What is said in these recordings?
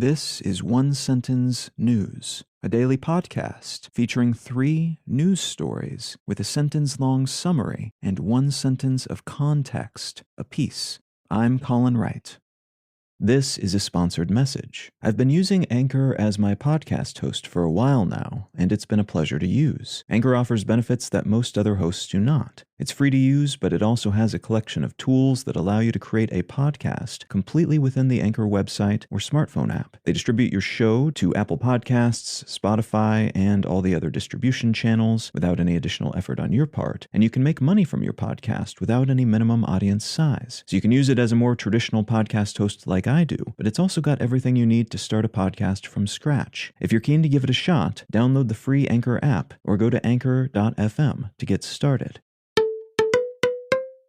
This is One Sentence News, a daily podcast featuring 3 news stories with a sentence-long summary and 1 sentence of context apiece. I'm Colin Wright. This is a sponsored message. I've been using Anchor as my podcast host for a while now, and it's been a pleasure to use. Anchor offers benefits that most other hosts do not. It's free to use, but it also has a collection of tools that allow you to create a podcast completely within the Anchor website or smartphone app. They distribute your show to Apple Podcasts, Spotify, and all the other distribution channels without any additional effort on your part, and you can make money from your podcast without any minimum audience size. So you can use it as a more traditional podcast host like I do, but it's also got everything you need to start a podcast from scratch. If you're keen to give it a shot, download the free Anchor app or go to anchor.fm to get started.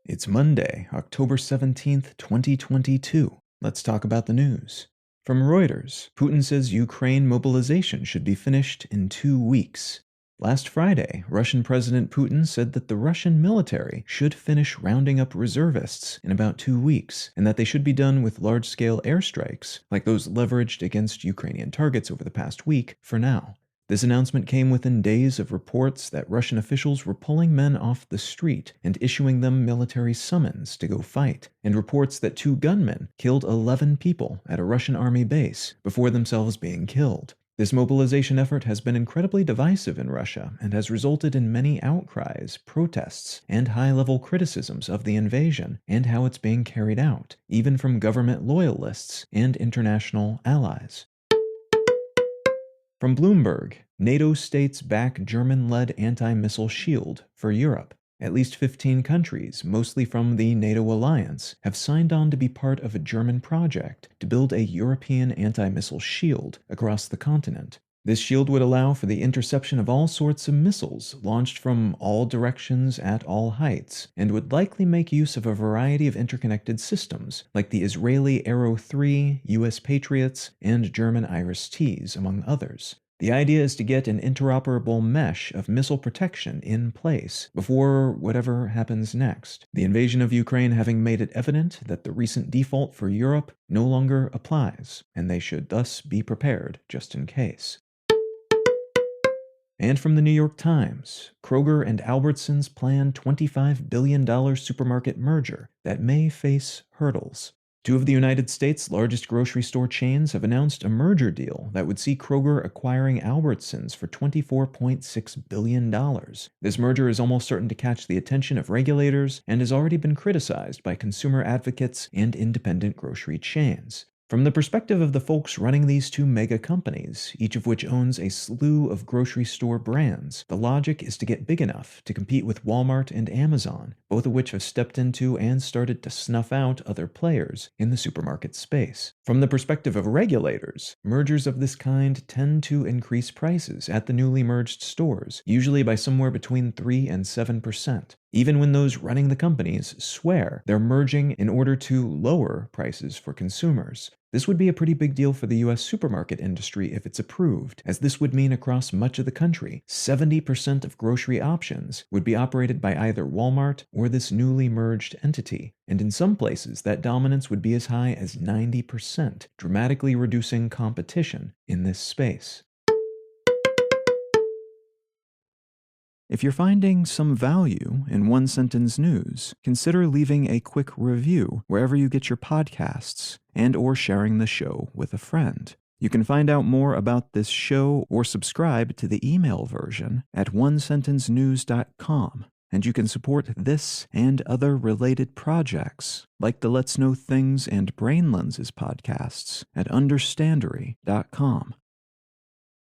It's Monday, October 17th, 2022. Let's talk about the news. From Reuters, Putin says Ukraine mobilization should be finished in 2 weeks. Last Friday, Russian President Putin said that the Russian military should finish rounding up reservists in about 2 weeks, and that they should be done with large-scale airstrikes, like those leveraged against Ukrainian targets over the past week, for now. This announcement came within days of reports that Russian officials were pulling men off the street and issuing them military summons to go fight, and reports that 2 gunmen killed 11 people at a Russian army base before themselves being killed. This mobilization effort has been incredibly divisive in Russia and has resulted in many outcries, protests, and high-level criticisms of the invasion and how it's being carried out, even from government loyalists and international allies. From Bloomberg, NATO states back German-led anti-missile shield for Europe. At least 15 countries, mostly from the NATO alliance, have signed on to be part of a German project to build a European anti-missile shield across the continent. This shield would allow for the interception of all sorts of missiles launched from all directions at all heights, and would likely make use of a variety of interconnected systems, like the Israeli Arrow 3, US Patriots, and German Iris-Ts, among others. The idea is to get an interoperable mesh of missile protection in place before whatever happens next, the invasion of Ukraine having made it evident that the recent default for Europe no longer applies, and they should thus be prepared just in case. And from the New York Times, Kroger and Albertsons plan $25 billion supermarket merger that may face hurdles. 2 of the United States' largest grocery store chains have announced a merger deal that would see Kroger acquiring Albertsons for $24.6 billion. This merger is almost certain to catch the attention of regulators and has already been criticized by consumer advocates and independent grocery chains. From the perspective of the folks running these 2 mega companies, each of which owns a slew of grocery store brands, the logic is to get big enough to compete with Walmart and Amazon, both of which have stepped into and started to snuff out other players in the supermarket space. From the perspective of regulators, mergers of this kind tend to increase prices at the newly merged stores, usually by somewhere between 3 and 7%. Even when those running the companies swear they're merging in order to lower prices for consumers. This would be a pretty big deal for the US supermarket industry if it's approved, as this would mean across much of the country, 70% of grocery options would be operated by either Walmart or this newly merged entity. And in some places, that dominance would be as high as 90%, dramatically reducing competition in this space. If you're finding some value in One Sentence News, consider leaving a quick review wherever you get your podcasts and/or sharing the show with a friend. You can find out more about this show or subscribe to the email version at onesentencenews.com, and you can support this and other related projects like the Let's Know Things and Brain Lenses podcasts at understandery.com.